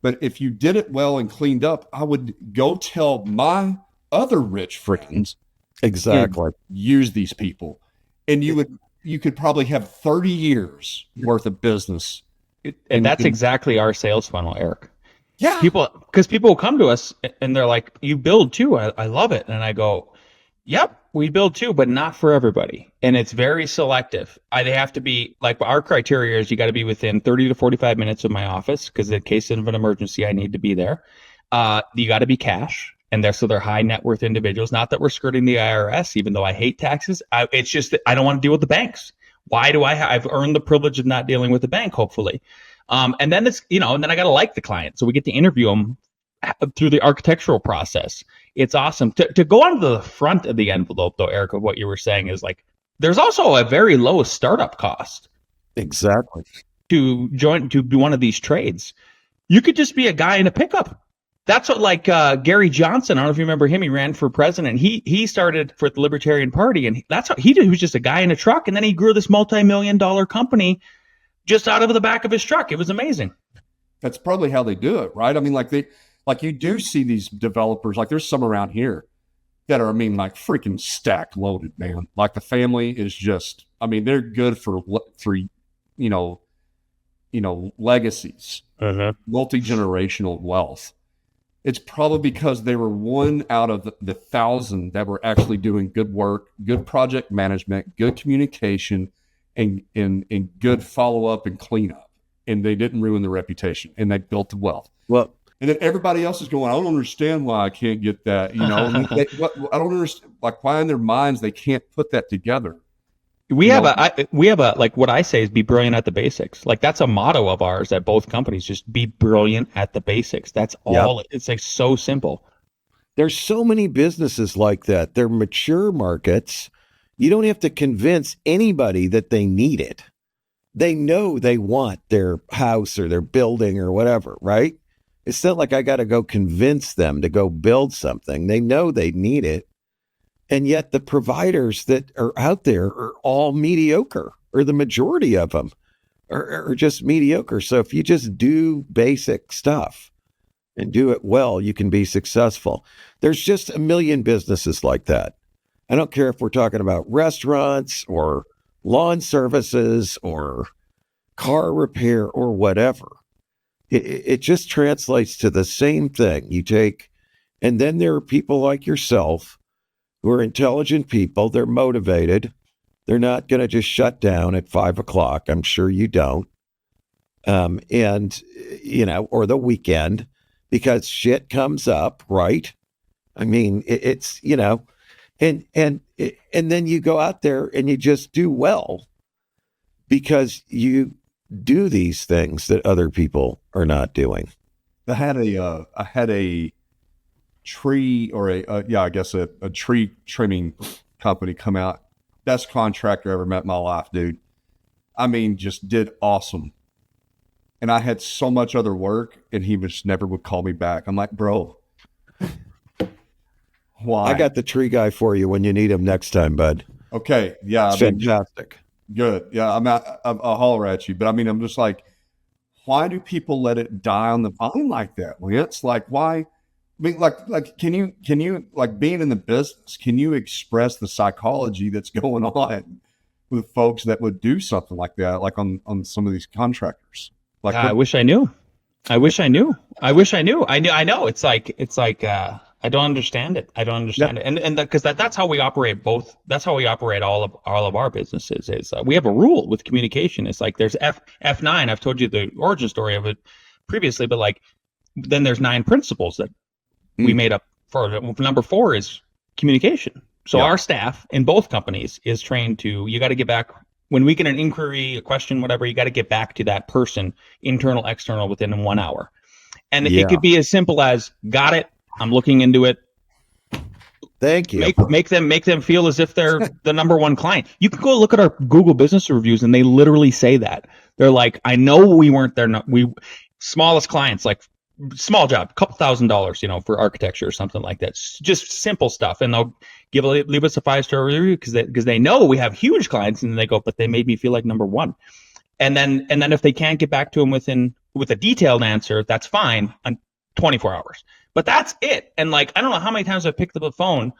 But if you did it well and cleaned up, I would go tell my other rich friends, exactly, use these people. And you would, you could probably have 30 years worth of business. And that's exactly our sales funnel, Eric. Yeah. Because people will come to us and they're like, "You build too? I love it." And I go, "Yep, we build too, but not for everybody." And it's very selective. They have to be like, our criteria is you got to be within 30 to 45 minutes of my office, because in case of an emergency, I need to be there. You got to be cash. And they're high net worth individuals. Not that we're skirting the IRS, even though I hate taxes. It's just that I don't want to deal with the banks. Why do I've earned the privilege of not dealing with the bank, hopefully. And then and then I got to like the client. So we get to interview them through the architectural process. It's awesome to go on to the front of the envelope, though, Eric, of what you were saying is like, there's also a very low startup cost Exactly. to do one of these trades. You could just be a guy in a pickup. That's what, like, Gary Johnson, I don't know if you remember him. He ran for president. He started for the Libertarian Party, and that's what he did. He was just a guy in a truck, and then he grew this multi-million-dollar company just out of the back of his truck. It was amazing. That's probably how they do it, right? I mean, like you do see these developers, like there's some around here that are, I mean, like freaking stack loaded, man. Like the family is just, I mean, they're good for legacies, multi-generational wealth. It's probably because they were one out of the 1,000 that were actually doing good work, good project management, good communication, and good follow-up and cleanup. And they didn't ruin their reputation, and they built the wealth. Well, and then everybody else is going, I don't understand why I can't get that. I don't understand, like, why in their minds they can't put that together. We have a like, what I say is be brilliant at the basics. Like, that's a motto of ours at both companies. Just be brilliant at the basics. That's all. Yep. It's like so simple. There's so many businesses like that. They're mature markets. You don't have to convince anybody that they need it. They know they want their house or their building or whatever, right? It's not like I got to go convince them to go build something. They know they need it. And yet the providers that are out there are all mediocre, or the majority of them are just mediocre. So if you just do basic stuff and do it well, you can be successful. There's just a million businesses like that. I don't care if we're talking about restaurants or lawn services or car repair or whatever. It just translates to the same thing. You take, and then there are people like yourself who are intelligent people. They're motivated. They're not going to just shut down at 5 o'clock. I'm sure you don't. Or the weekend, because shit comes up, right? I mean, and then you go out there and you just do well because you do these things that other people are not doing. I had a tree or a tree trimming company come out. Best contractor I ever met in my life, dude. I mean, just did awesome. And I had so much other work, and he just never would call me back. I'm like, bro, why? I got the tree guy for you when you need him next time, bud. Okay. Yeah. Fantastic. Good. Yeah. I'll holler at you. But I mean, I'm just like, why do people let it die on the vine like that? Well, it's like, why? I mean, like, can you, like, being in the business, can you express the psychology that's going on with folks that would do something like that, like on some of these contractors? Like, I wish I knew. I know. It's like, I don't understand it. And because that's how we operate both. That's how we operate all of our businesses. Is we have a rule with communication. It's like there's F9. I've told you the origin story of it previously, but like then there's 9 principles that we made up for. Number 4 is communication. So our staff in both companies is trained to, you got to get back when we get an inquiry, a question, whatever, you got to get back to that person, internal, external, within 1 hour. And it could be as simple as, got it, I'm looking into it. Thank you. Make them feel as if they're the number one client. You can go look at our Google business reviews, and they literally say that. They're like, I know we weren't there. Smallest clients, like small job, $2,000, for architecture or something like that. Just simple stuff. And they'll leave us a 5-star review because they know we have huge clients, and they go, but they made me feel like number one. And then if they can't get back to them with a detailed answer, that's fine on 24 hours. But that's it. And like, I don't know how many times I've picked up the phone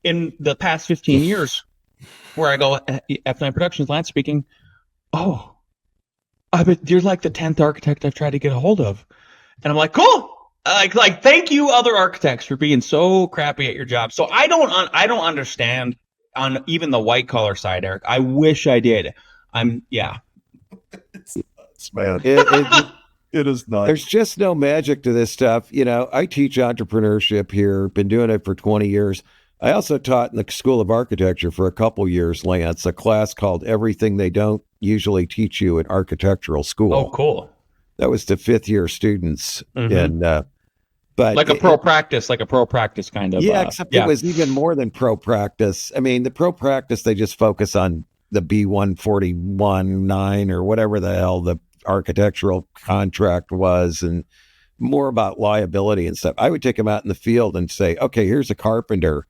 in the past 15 years where I go, F9 Productions, Lance speaking. Oh, I bet you're like the 10th architect I've tried to get a hold of. And I'm like, cool. Like, thank you, other architects, for being so crappy at your job. So I don't understand on even the white collar side, Eric. I wish I did. Yeah. It's nuts, man. It, It is nuts. there's just no magic to this stuff. You know, I teach entrepreneurship here, been doing it for 20 years. I also taught in the School of Architecture for a couple years, Lance, a class called Everything They Don't Usually Teach You in Architectural School. Oh, cool. That was to fifth year students. Mhm. And, but Like a pro practice kind of. yeah, except it was even more than pro practice. I mean, the pro practice, they just focus on the B141-9 or whatever the hell the architectural contract was, and more about liability and stuff. I would take them out in the field and say, okay, here's a carpenter.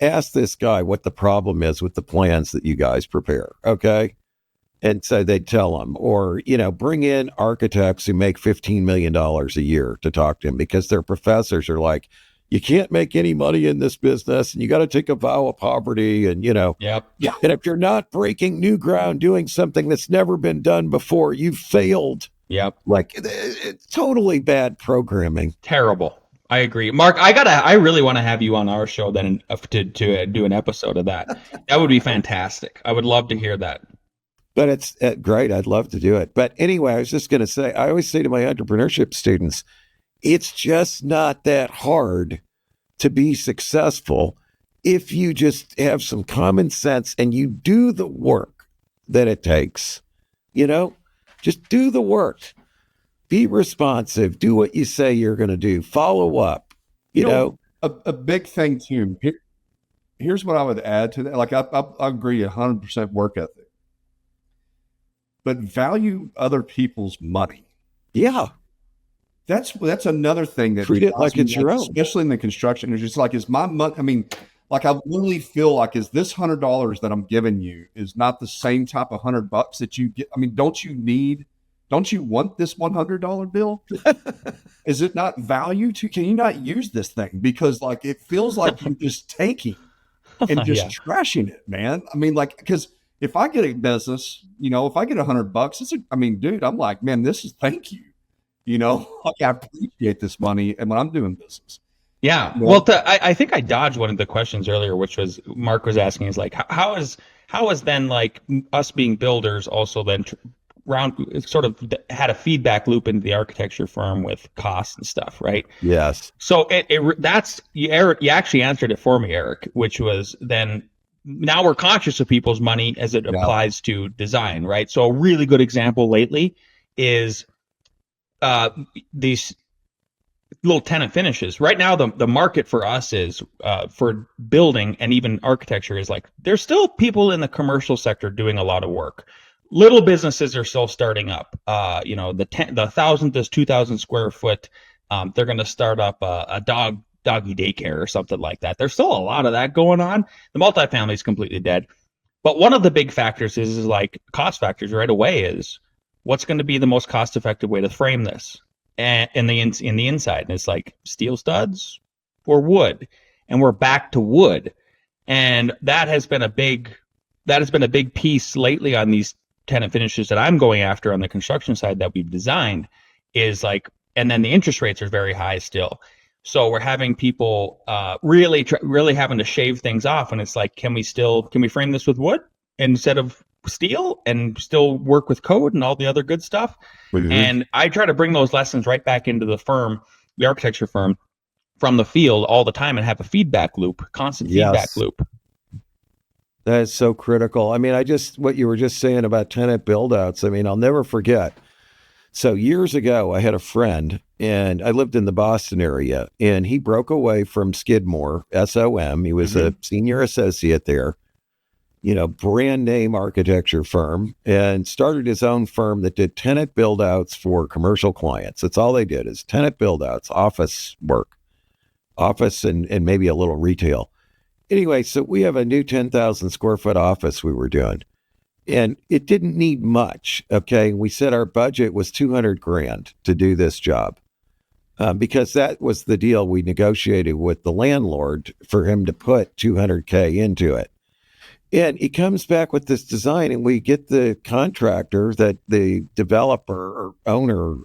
Ask this guy what the problem is with the plans that you guys prepare. Okay. And so they'd tell them, or, you know, bring in architects who make $15 million a year to talk to him, because their professors are like, you can't make any money in this business and you got to take a vow of poverty. And, you know, Yep. and if you're not breaking new ground, doing something that's never been done before, you've failed. Yep. Like, it's totally bad programming. Terrible. I agree. Mark, I really want to have you on our show then to do an episode of that. That would be fantastic. I would love to hear that. But it's great. I'd love to do it. But anyway, I was just going to say, I always say to my entrepreneurship students, it's just not that hard to be successful if you just have some common sense and you do the work that it takes. You know, just do the work. Be responsive. Do what you say you're going to do. Follow up. You know? A big thing too. Here's what I would add to that. Like I agree 100% work ethic, but value other people's money. Yeah. That's another thing that Treat it like it's your own. especially in the construction. It's just like, is my money? I mean, like I literally feel like, is this $100 that I'm giving you is not the same type of $100 that you get? I mean, don't you want this $100 bill? Is it not value to? Can you not use this thing? Because like it feels like you're just taking and just trashing it, man. I mean, like, because if I get a business, you know, if I get $100, I mean, dude, I'm like, man, this is thank you. You know, like I appreciate this money, and when I'm doing business. Yeah. You know? Well, I think I dodged one of the questions earlier, which was Mark was asking is like, how is then like us being builders also then sort of had a feedback loop into the architecture firm with costs and stuff, right? Yes. So that's Eric. You actually answered it for me, Eric, which was then now we're conscious of people's money as it applies to design, right? So a really good example lately is these little tenant finishes. Right now, the market for us is for building and even architecture is like there's still people in the commercial sector doing a lot of work. Little businesses are still starting up. You know, the 1,000 to 2,000 square foot, they're going to start up a doggy daycare or something like that. There's still a lot of that going on. The multifamily is completely dead. But one of the big factors is like cost factors right away is what's going to be the most cost effective way to frame this and in the inside. And it's like steel studs or wood. And we're back to wood. And that has been a big piece lately on these tenant finishes that I'm going after on the construction side that we've designed is like, and then the interest rates are very high still. So we're having people really having to shave things off. And it's like, can we frame this with wood instead of steel and still work with code and all the other good stuff? Mm-hmm. And I try to bring those lessons right back into the firm, the architecture firm, from the field all the time and have a feedback loop, constant feedback loop. That is so critical. I mean, what you were just saying about tenant build outs, I mean, I'll never forget. So years ago, I had a friend and I lived in the Boston area and he broke away from Skidmore, SOM. He was a senior associate there, you know, brand name architecture firm, and started his own firm that did tenant build outs for commercial clients. That's all they did is tenant build outs, office work, office and maybe a little retail. Anyway, so we have a new 10,000 square foot office we were doing, and it didn't need much. Okay. We said our budget was $200,000 to do this job because that was the deal we negotiated with the landlord for him to put $200,000 into it. And he comes back with this design, and we get the contractor that the developer or owner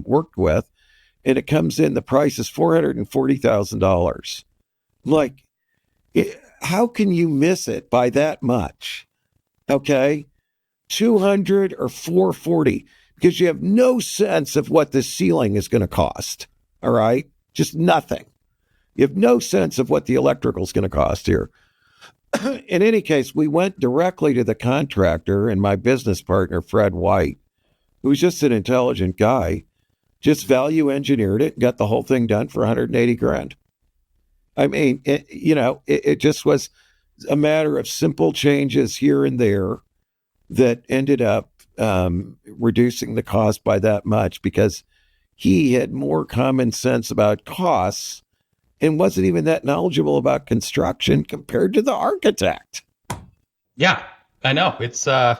worked with, and it comes in. The price is $440,000. Like, how can you miss it by that much? Okay, 200 or 440, because you have no sense of what the ceiling is going to cost. All right, just nothing. You have no sense of what the electrical is going to cost here. In any case, we went directly to the contractor, and my business partner, Fred White, who's just an intelligent guy, just value engineered it and got the whole thing done for 180 grand. I mean, it just was a matter of simple changes here and there that ended up reducing the cost by that much, because he had more common sense about costs and wasn't even that knowledgeable about construction compared to the architect. Yeah, I know. It's one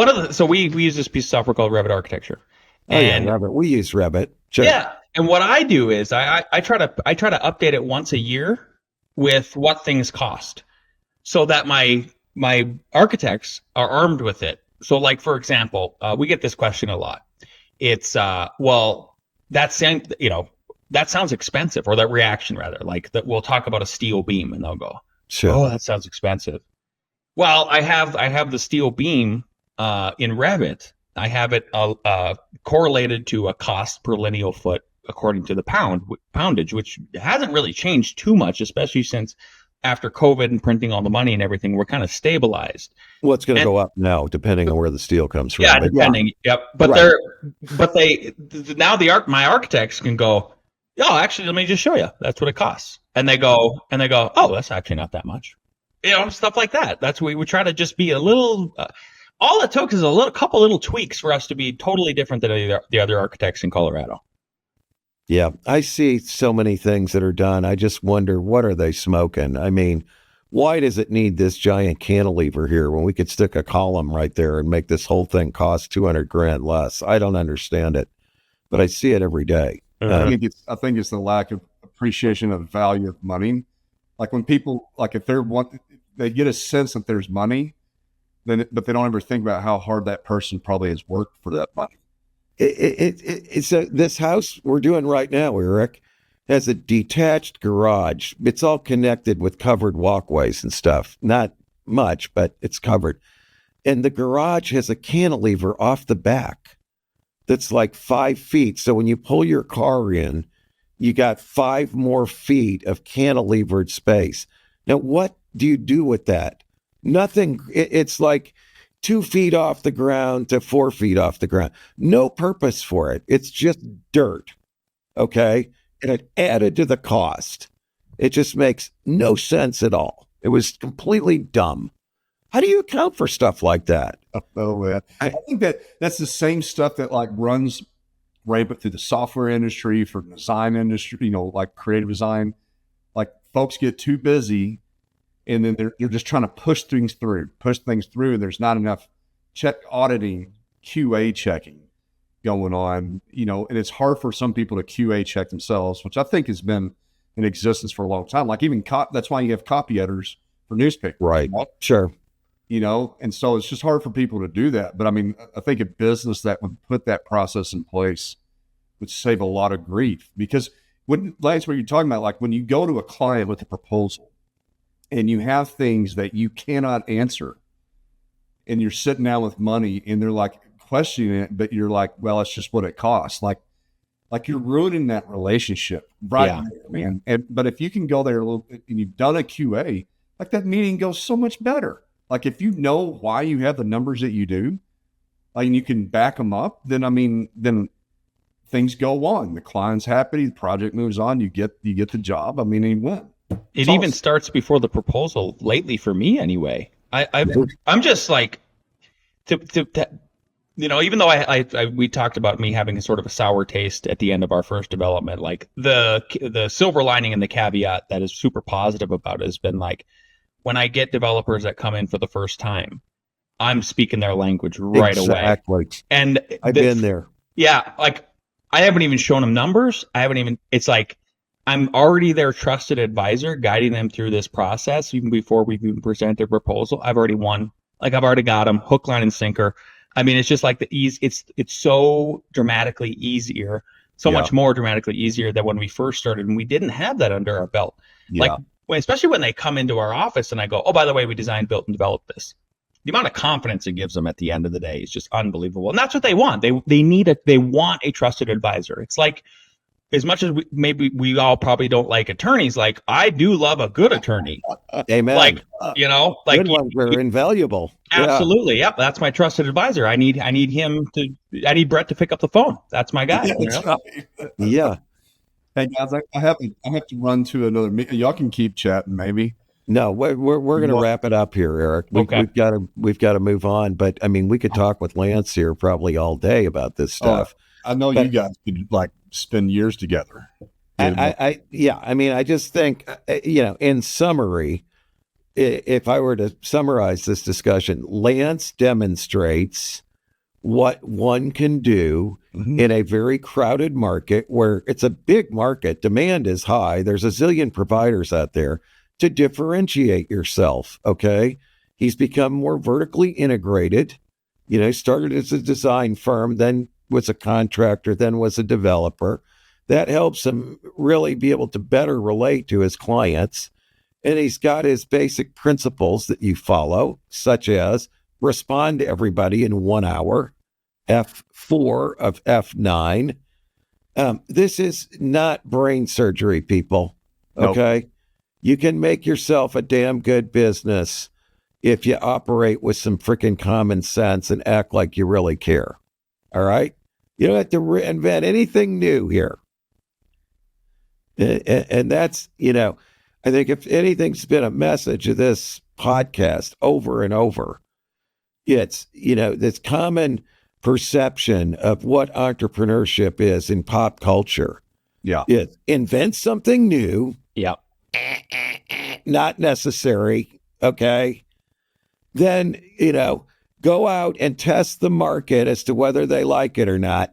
of the so we use this piece of software called Revit Architecture. And Revit. We use Revit. Sure. Yeah. And what I do is I try to update it once a year with what things cost, so that my architects are armed with it. So, like, for example, we get this question a lot. It's well, that sounds expensive, or that reaction rather, like that we'll talk about a steel beam and they'll go, Sure. "Oh, that sounds expensive." Well, I have the steel beam in Revit. I have it correlated to a cost per lineal foot according to the poundage, which hasn't really changed too much, especially since after COVID and printing all the money and everything, we're kind of stabilized. Well, it's going to go up now, depending on where the steel comes from. Yeah, depending. Yeah. Yep. But Right. now my architects can go, "Oh, actually, let me just show you. That's what it costs." And they go, "Oh, that's actually not that much." Stuff like that. That's what we try to just be a little. All it took is couple little tweaks for us to be totally different than the other architects in Colorado. Yeah, I see so many things that are done. I just wonder, what are they smoking? I mean, why does it need this giant cantilever here when we could stick a column right there and make this whole thing cost 200 grand less? I don't understand it, but I see it every day. I think it's the lack of appreciation of the value of money. Like when people, like if they get a sense that there's money, but they don't ever think about how hard that person probably has worked for that money. This house we're doing right now, Eric, has a detached garage. It's all connected with covered walkways and stuff. Not much, but it's covered. And the garage has a cantilever off the back that's like 5 feet. So when you pull your car in, you got 5 more feet of cantilevered space. Now, what do you do with that? Nothing. It's like 2 feet off the ground to 4 feet off the ground. No purpose for it. It's just dirt. Okay. And it added to the cost. It just makes no sense at all. It was completely dumb. How do you account for stuff like that? Oh, man. I think that's the same stuff that like runs right but through the software industry, for the design industry, like creative design. Like folks get too busy, and then they're just trying to push things through, and there's not enough auditing, QA checking going on, and it's hard for some people to QA check themselves, which I think has been in existence for a long time. Like even that's why you have copy editors for newspapers. Right. Sure. And so it's just hard for people to do that. But I mean, I think a business that would put that process in place would save a lot of grief, because Lance, what you're talking about, like when you go to a client with a proposal and you have things that you cannot answer, and you're sitting down with money and they're like questioning it, but you're like, well, it's just what it costs. Like you're ruining that relationship, right? Yeah. Man. But if you can go there a little bit and you've done a QA, like that meeting goes so much better. Like if you know why you have the numbers that you do, and you can back them up, then things go on. The client's happy, the project moves on, you get the job. You win. It even starts before the proposal lately for me anyway. I'm just like, even though we talked about me having a sort of a sour taste at the end of our first development, like the silver lining and the caveat that is super positive about it has been like, when I get developers that come in for the first time, I'm speaking their language right away. Exactly. And I've been there. Yeah. Like I haven't even shown them numbers. It's like, I'm already their trusted advisor, guiding them through this process. Even before we've even presented their proposal, I've already won. Like I've already got them hook, line, and sinker. I mean, it's just like the ease. It's so dramatically easier, so Yeah. much more dramatically easier than when we first started, and we didn't have that under our belt. Like, Yeah. especially when they come into our office and I go, "Oh, by the way, we designed, built, and developed this." The amount of confidence it gives them at the end of the day is just unbelievable, and that's what they want. They want a trusted advisor. It's like, as much as we all probably don't like attorneys, like I do love a good attorney. Amen. Like, like Good ones are invaluable. absolutely. Yep. That's my trusted advisor. I need Brett to pick up the phone. That's my guy. Yeah, you that's know? right. Yeah. Hey guys, I have to run to another meeting. Y'all can keep chatting, maybe. No, we're going to Well- wrap it up here, Eric. Okay. We've got to move on. But I mean, we could talk with Lance here probably all day about this stuff. I know But- you guys could like spend years together. I mean, I just think, in summary, if I were to summarize this discussion, Lance demonstrates what one can do Mhm. in a very crowded market where it's a big market. Demand is high. There's a zillion providers out there to differentiate yourself. Okay. He's become more vertically integrated, started as a design firm, then was a contractor, then was a developer. That helps him really be able to better relate to his clients. And he's got his basic principles that you follow, such as respond to everybody in 1 hour, F4 of F9. This is not brain surgery, people. Nope. Okay. You can make yourself a damn good business if you operate with some freaking common sense and act like you really care. All right. You don't have to reinvent anything new here. And that's, I think if anything's been a message of this podcast over and over, it's, this common perception of what entrepreneurship is in pop culture. Yeah. It invent something new. Yeah. Not necessary. Okay. Then, go out and test the market as to whether they like it or not.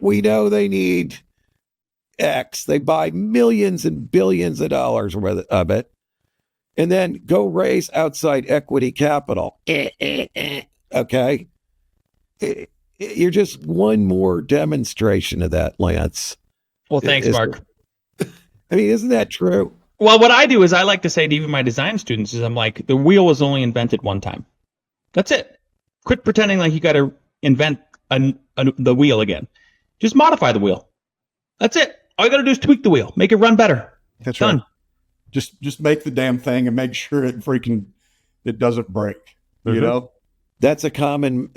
We know they need X. They buy millions and billions of dollars worth of it. And then go raise outside equity capital. Okay. You're just one more demonstration of that, Lance. Well, thanks, Mark. I mean, isn't that true? Well, what I do is I like to say to even my design students is I'm like, the wheel was only invented one time. That's it. Quit pretending like you got to invent the wheel again. Just modify the wheel. That's it. All you got to do is tweak the wheel, make it run better. That's Done. right. Just make the damn thing and make sure it doesn't break. You Mhm. know? That's a common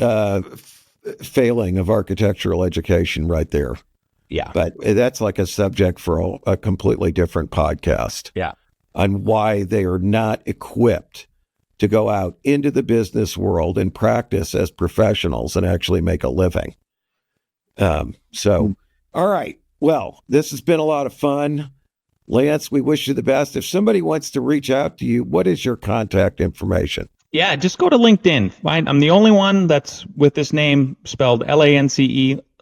failing of architectural education right there. Yeah. But that's like a subject for a completely different podcast. Yeah. On why they are not equipped to go out into the business world and practice as professionals and actually make a living. All right. Well, this has been a lot of fun. Lance, we wish you the best. If somebody wants to reach out to you, what is your contact information? Yeah, just go to LinkedIn. I'm the only one that's with this name spelled Lance,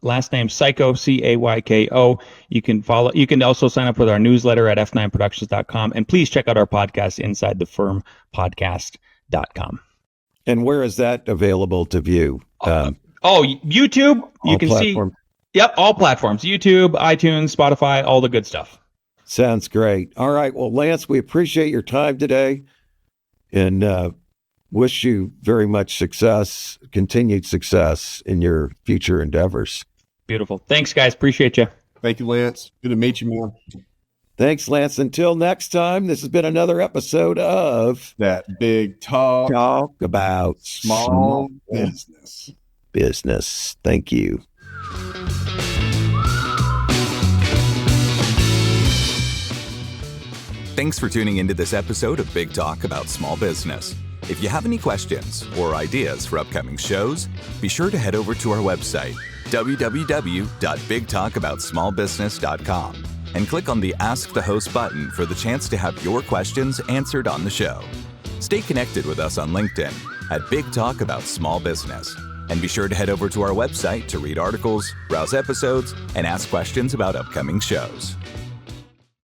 last name Cayko, Cayko. You can follow. You can also sign up with our newsletter at f9productions.com. And please check out our podcast, Inside the Firm podcast.com. And where is that available to view? YouTube. You All can platforms? see. Yep, all platforms. YouTube, iTunes, Spotify, all the good stuff. Sounds great. All right. Well, Lance, we appreciate your time today and wish you very much success, continued success in your future endeavors. Beautiful. Thanks, guys. Appreciate you. Thank you, Lance. Good to meet you, man. Thanks, Lance. Until next time, this has been another episode of That big talk About small business. Business. Thank you. Thanks for tuning into this episode of Big Talk About Small Business. If you have any questions or ideas for upcoming shows, be sure to head over to our website, www.bigtalkaboutsmallbusiness.com, and click on the Ask the Host button for the chance to have your questions answered on the show. Stay connected with us on LinkedIn at Big Talk About Small Business. And be sure to head over to our website to read articles, browse episodes, and ask questions about upcoming shows.